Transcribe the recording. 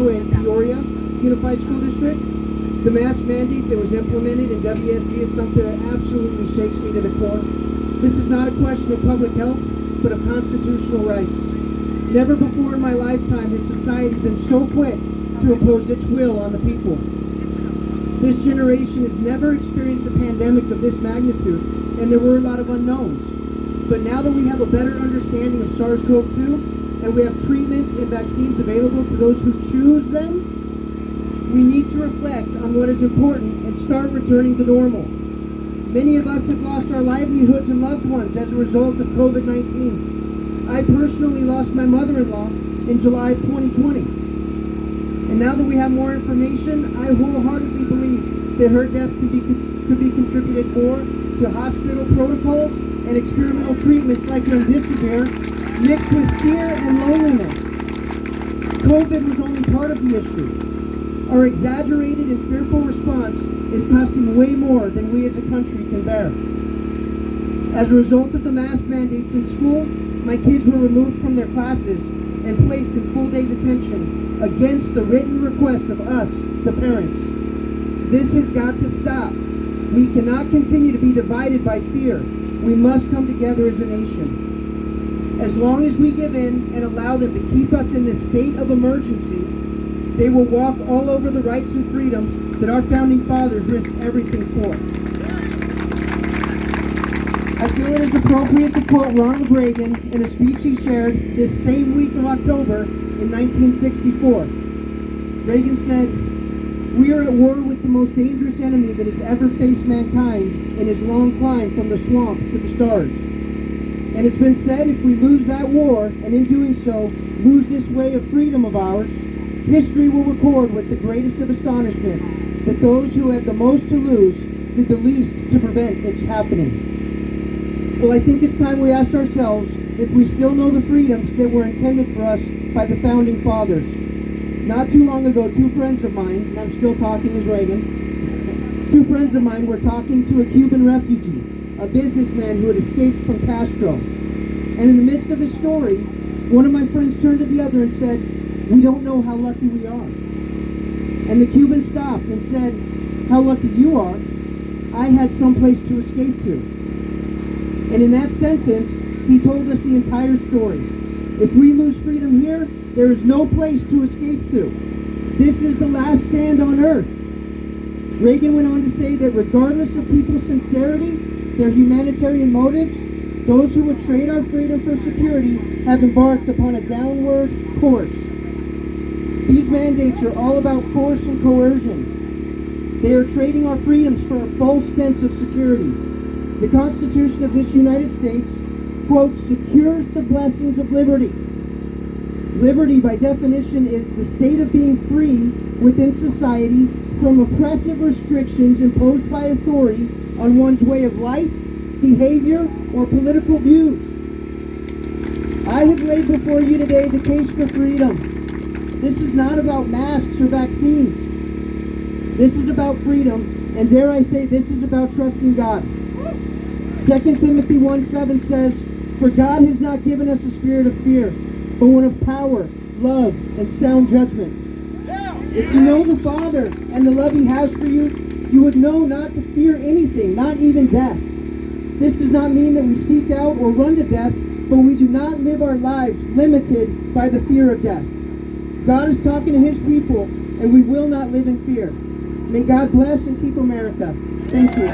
now in Peoria Unified School District. The mask mandate that was implemented in WSD is something that absolutely shakes me to the core. This is not a question of public health, but of constitutional rights. Never before in my lifetime has society been so quick to impose its will on the people. This generation has never experienced a pandemic of this magnitude, and there were a lot of unknowns. But now that we have a better understanding of SARS-CoV-2, and we have treatments and vaccines available to those who choose them, we need to reflect on what is important and start returning to normal. Many of us have lost our livelihoods and loved ones as a result of COVID-19. I personally lost my mother-in-law in July of 2020. And now that we have more information, I wholeheartedly believe that her death could be contributed more to hospital protocols and experimental treatments like remdesivir mixed with fear and loneliness. COVID was only part of the issue. Our exaggerated and fearful response is costing way more than we as a country can bear. As a result of the mask mandates in school, my kids were removed from their classes and placed in full-day detention against the written request of us, the parents. This has got to stop. We cannot continue to be divided by fear. We must come together as a nation. As long as we give in and allow them to keep us in this state of emergency, they will walk all over the rights and freedoms that our founding fathers risked everything for. I feel it is appropriate to quote Ronald Reagan in a speech he shared this same week of October in 1964. Reagan said, "We are at war with the most dangerous enemy that has ever faced mankind in his long climb from the swamp to the stars. And it's been said if we lose that war, and in doing so, lose this way of freedom of ours, history will record with the greatest of astonishment that those who had the most to lose did the least to prevent its happening." Well, I think it's time we asked ourselves if we still know the freedoms that were intended for us by the founding fathers. Not too long ago, two friends of mine, and I'm still talking as Reagan, two friends of mine were talking to a Cuban refugee, a businessman who had escaped from Castro. And in the midst of his story, one of my friends turned to the other and said, "We don't know how lucky we are." And the Cuban stopped and said, "How lucky you are. I had someplace to escape to." And in that sentence, he told us the entire story. If we lose freedom here, there is no place to escape to. This is the last stand on earth. Reagan went on to say that regardless of people's sincerity, their humanitarian motives, those who would trade our freedom for security have embarked upon a downward course. These mandates are all about force and coercion. They are trading our freedoms for a false sense of security. The Constitution of this United States, quote, secures the blessings of liberty. Liberty, by definition, is the state of being free within society from oppressive restrictions imposed by authority on one's way of life, behavior, or political views. I have laid before you today the case for freedom. This is not about masks or vaccines. This is about freedom, and dare I say, this is about trusting God. 2 Timothy 1:7 says, "For God has not given us a spirit of fear, but one of power, love, and sound judgment." If you know the Father and the love He has for you, you would know not to fear anything, not even death. This does not mean that we seek out or run to death, but we do not live our lives limited by the fear of death. God is talking to His people, and we will not live in fear. May God bless and keep America. Thank you.